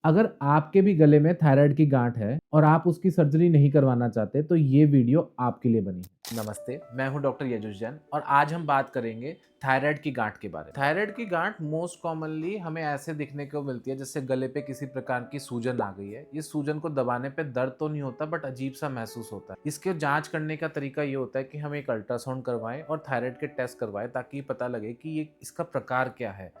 अगर आपके भी गले में थायराइड की गांठ है और आप उसकी सर्जरी नहीं करवाना चाहते तो ये वीडियो आपके लिए बनी है। नमस्ते, मैं हूं डॉक्टर यजुष जैन और आज हम बात करेंगे थायराइड की गांठ के बारे में। थायराइड की गांठ मोस्ट कॉमनली हमें ऐसे दिखने को मिलती है जैसे गले पे किसी प्रकार की सूजन आ गई है। इस सूजन को दबाने पे दर्द तो नहीं होता बट अजीब सा महसूस होता है। इसके जांच करने का तरीका ये होता है कि हम एक अल्ट्रासाउंड करवाएं और थायराइड के टेस्ट करवाएं ताकि पता लगे कि ये इसका प्रकार क्या है।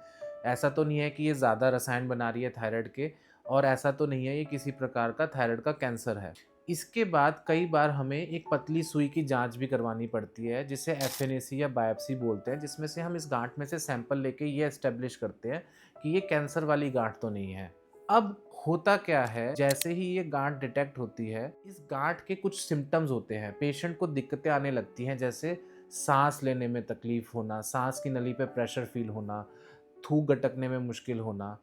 ऐसा तो नहीं है कि ये ज़्यादा रसायन बना रही है थायराइड के, और ऐसा तो नहीं है ये किसी प्रकार का थायराइड का कैंसर है। इसके बाद कई बार हमें एक पतली सुई की जांच भी करवानी पड़ती है जिसे एफएनएसी या बायोप्सी बोलते हैं, जिसमें से हम इस गांठ में से सैंपल लेके ये एस्टेब्लिश करते हैं कि ये कैंसर वाली गांठ तो नहीं है। अब होता क्या है, जैसे ही ये गांठ डिटेक्ट होती है, इस गांठ के कुछ सिम्टम्स होते हैं। पेशेंट को दिक्कतें आने लगती हैं, जैसे सांस लेने में तकलीफ होना, सांस की नली पे प्रेशर फील होना, थूक गटकने में मुश्किल होना।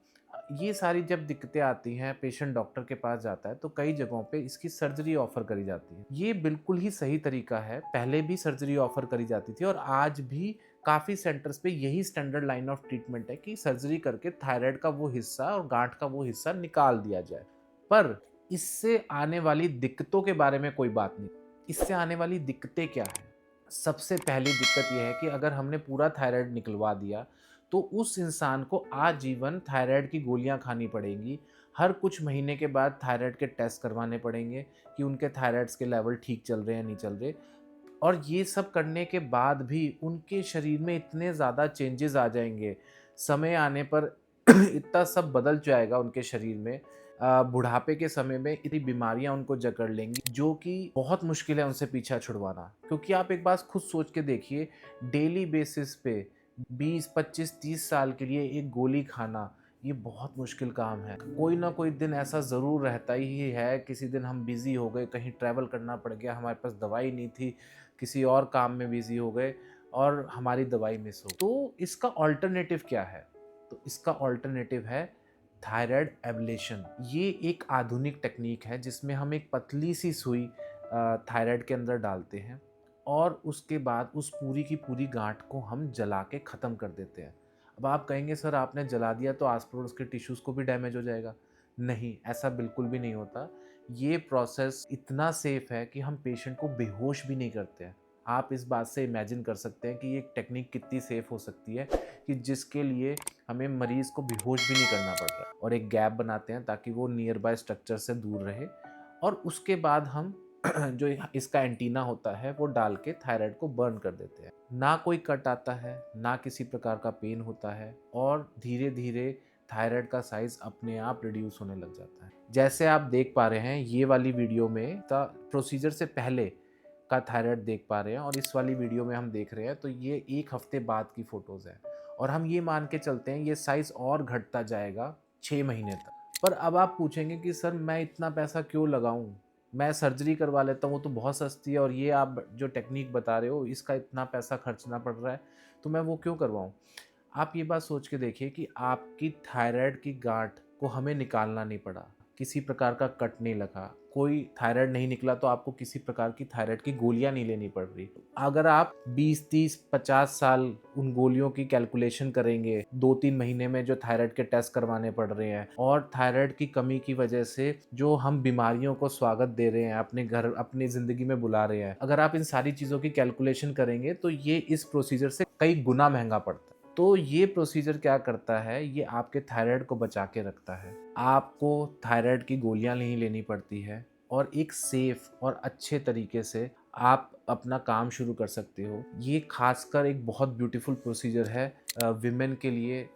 ये सारी जब दिक्कतें आती हैं, पेशेंट डॉक्टर के पास जाता है तो कई जगहों पे इसकी सर्जरी ऑफर करी जाती है। ये बिल्कुल ही सही तरीका है। पहले भी सर्जरी ऑफर करी जाती थी और आज भी काफ़ी सेंटर्स पे यही स्टैंडर्ड लाइन ऑफ ट्रीटमेंट है कि सर्जरी करके थायराइड का वो हिस्सा और गांठ का वो हिस्सा निकाल दिया जाए। पर इससे आने वाली दिक्कतों के बारे में कोई बात नहीं। इससे आने वाली दिक्कतें क्या है? सबसे पहली दिक्कत यह है कि अगर हमने पूरा थायराइड निकलवा दिया तो उस इंसान को आजीवन थायराइड की गोलियां खानी पड़ेंगी। हर कुछ महीने के बाद थायराइड के टेस्ट करवाने पड़ेंगे कि उनके थायराइड्स के लेवल ठीक चल रहे हैं नहीं चल रहे। और ये सब करने के बाद भी उनके शरीर में इतने ज़्यादा चेंजेस आ जाएंगे, समय आने पर इतना सब बदल जाएगा उनके शरीर में। बुढ़ापे के समय में इतनी बीमारियां उनको जकड़ लेंगी जो कि बहुत मुश्किल है उनसे पीछा छुड़वाना। क्योंकि आप एक बात खुद सोच के देखिए, डेली बेसिस पे 20, 25, 30 साल के लिए एक गोली खाना ये बहुत मुश्किल काम है। कोई ना कोई दिन ऐसा ज़रूर रहता ही है, किसी दिन हम बिज़ी हो गए, कहीं ट्रैवल करना पड़ गया, हमारे पास दवाई नहीं थी, किसी और काम में बिज़ी हो गए और हमारी दवाई मिस हो। तो इसका ऑल्टरनेटिव क्या है? तो इसका ऑल्टरनेटिव है थायराइड एब्लेशन। ये एक आधुनिक टेक्निक है जिसमें हम एक पतली सी सुई थायराइड के अंदर डालते हैं और उसके बाद उस पूरी की पूरी गांठ को हम जला के ख़त्म कर देते हैं। अब आप कहेंगे सर आपने जला दिया तो आस पड़ोस के टिश्यूज़ को भी डैमेज हो जाएगा। नहीं, ऐसा बिल्कुल भी नहीं होता। ये प्रोसेस इतना सेफ़ है कि हम पेशेंट को बेहोश भी नहीं करते हैं। आप इस बात से इमेजिन कर सकते हैं कि ये टेक्निक कितनी सेफ़ हो सकती है कि जिसके लिए हमें मरीज़ को बेहोश भी नहीं करना पड़ रहा है। और एक गैप बनाते हैं ताकि वो नियर बाय स्ट्रक्चर से दूर रहे और उसके बाद हम जो इसका एंटीना होता है वो डाल के थायराइड को बर्न कर देते हैं। ना कोई कट आता है, ना किसी प्रकार का पेन होता है और धीरे धीरे थायराइड का साइज अपने आप रिड्यूस होने लग जाता है। जैसे आप देख पा रहे हैं ये वाली वीडियो में प्रोसीजर से पहले का थायराइड देख पा रहे हैं और इस वाली वीडियो में हम देख रहे हैं तो ये 1 हफ्ते बाद की फ़ोटोज़ है और हम ये मान के चलते हैं ये साइज़ और घटता जाएगा 6 महीने तक। पर अब आप पूछेंगे कि सर मैं इतना पैसा क्यों लगाऊं? मैं सर्जरी करवा लेता हूँ, वो तो बहुत सस्ती है और ये आप जो टेक्निक बता रहे हो इसका इतना पैसा खर्चना पड़ रहा है, तो मैं वो क्यों करवाऊँ? आप ये बात सोच के देखिए कि आपकी थायराइड की गांठ को हमें निकालना नहीं पड़ा, किसी प्रकार का कट नहीं लगा, कोई थायराइड नहीं निकला तो आपको किसी प्रकार की थायराइड की गोलियां नहीं लेनी पड़ रही। अगर आप 20, 30, 50 साल उन गोलियों की कैलकुलेशन करेंगे, 2-3 महीने में जो थायराइड के टेस्ट करवाने पड़ रहे हैं और थायराइड की कमी की वजह से जो हम बीमारियों को स्वागत दे रहे हैं, अपने घर अपनी ज़िंदगी में बुला रहे हैं, अगर आप इन सारी चीज़ों की कैलकुलेशन करेंगे तो ये इस प्रोसीजर से कई गुना महंगा पड़ता है। तो ये प्रोसीजर क्या करता है, ये आपके थायराइड को बचा के रखता है। आपको थायराइड की गोलियां नहीं लेनी पड़ती है और एक सेफ और अच्छे तरीके से आप अपना काम शुरू कर सकते हो। ये खासकर एक बहुत ब्यूटीफुल प्रोसीजर है विमेन के लिए,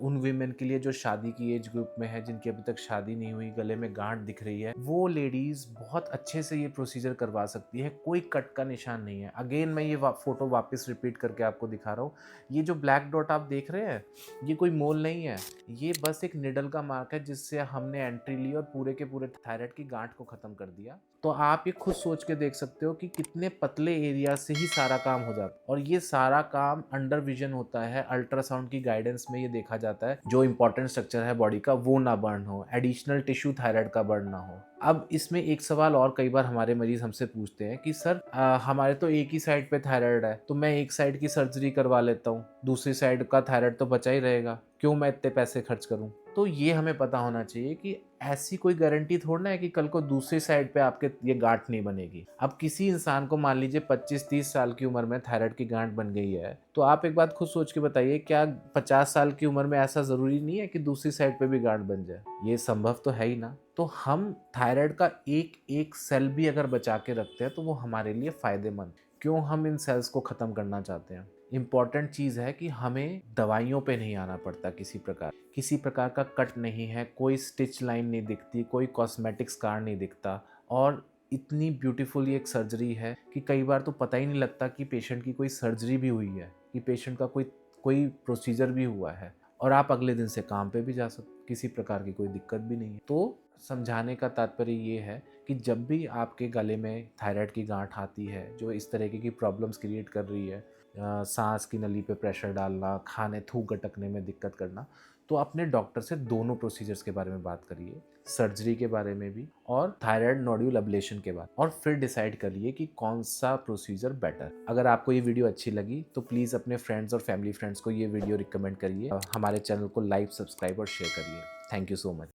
उन विमेन के लिए जो शादी की एज ग्रुप में है, जिनकी अभी तक शादी नहीं हुई, गले में गांठ दिख रही है, वो लेडीज़ बहुत अच्छे से ये प्रोसीजर करवा सकती है। कोई कट का निशान नहीं है। अगेन मैं ये फ़ोटो वापस रिपीट करके आपको दिखा रहा हूँ। ये जो ब्लैक डॉट आप देख रहे हैं, ये कोई मोल नहीं है, ये बस एक निडल का मार्क है जिससे हमने एंट्री ली और पूरे के पूरे थायराइड की गांठ को ख़त्म कर दिया। तो आप ये खुद सोच के देख सकते हो कि कितने पतले एरिया से ही सारा काम हो जाता है और ये सारा काम अंडर विजन होता है। अल्ट्रासाउंड की गाइडेंस में ये देखा जाता है जो इंपॉर्टेंट स्ट्रक्चर है बॉडी का वो ना बर्न हो, एडिशनल टिश्यू थायराइड का बर्न ना हो। अब इसमें एक सवाल और कई बार हमारे मरीज हमसे पूछते हैं कि सर हमारे तो एक ही साइड पे थायराइड है, तो मैं एक साइड की सर्जरी करवा लेता हूँ, दूसरी साइड का थायराइड तो बचा ही रहेगा, क्यों मैं इतने पैसे खर्च करूँ? तो ये हमें पता होना चाहिए कि ऐसी कोई गारंटी थोड़ी ना है कि कल को दूसरी साइड पे आपके ये गांठ नहीं बनेगी। अब किसी इंसान को मान लीजिए 25-30 साल की उम्र में थायराइड की गांठ बन गई है, तो आप एक बात खुद सोच के बताइए, क्या 50 साल की उम्र में ऐसा ज़रूरी नहीं है कि दूसरी साइड पे भी गांठ बन जाए? ये संभव तो है ही ना। तो हम थायराइड का एक-एक सेल भी अगर बचा के रखते हैं तो वो हमारे लिए फ़ायदेमंद। क्यों हम इन सेल्स को ख़त्म करना चाहते हैं? इम्पॉर्टेंट चीज़ है कि हमें दवाइयों पे नहीं आना पड़ता, किसी प्रकार का कट नहीं है, कोई स्टिच लाइन नहीं दिखती, कोई कॉस्मेटिक स्कार नहीं दिखता, और इतनी ब्यूटीफुल ये एक सर्जरी है कि कई बार तो पता ही नहीं लगता कि पेशेंट की कोई सर्जरी भी हुई है, कि पेशेंट का कोई कोई प्रोसीजर भी हुआ है, और आप अगले दिन से काम पे भी जा सकते, किसी प्रकार की कोई दिक्कत भी नहीं है। तो समझाने का तात्पर्य ये है कि जब भी आपके गले में थायराइड की गांठ आती है जो इस तरीके की प्रॉब्लम्स क्रिएट कर रही है, सांस की नली पे प्रेशर डालना, खाने थूक गटकने में दिक्कत करना, तो अपने डॉक्टर से दोनों प्रोसीजर्स के बारे में बात करिए, सर्जरी के बारे में भी और थायराइड नोड्यूल अब्लेशन के बाद, और फिर डिसाइड करिए कि कौन सा प्रोसीजर बेटर। अगर आपको ये वीडियो अच्छी लगी तो प्लीज़ अपने फ्रेंड्स और फैमिली फ्रेंड्स को ये वीडियो रिकमेंड करिए, हमारे चैनल को लाइक, सब्सक्राइब और शेयर करिए। Thank you so much.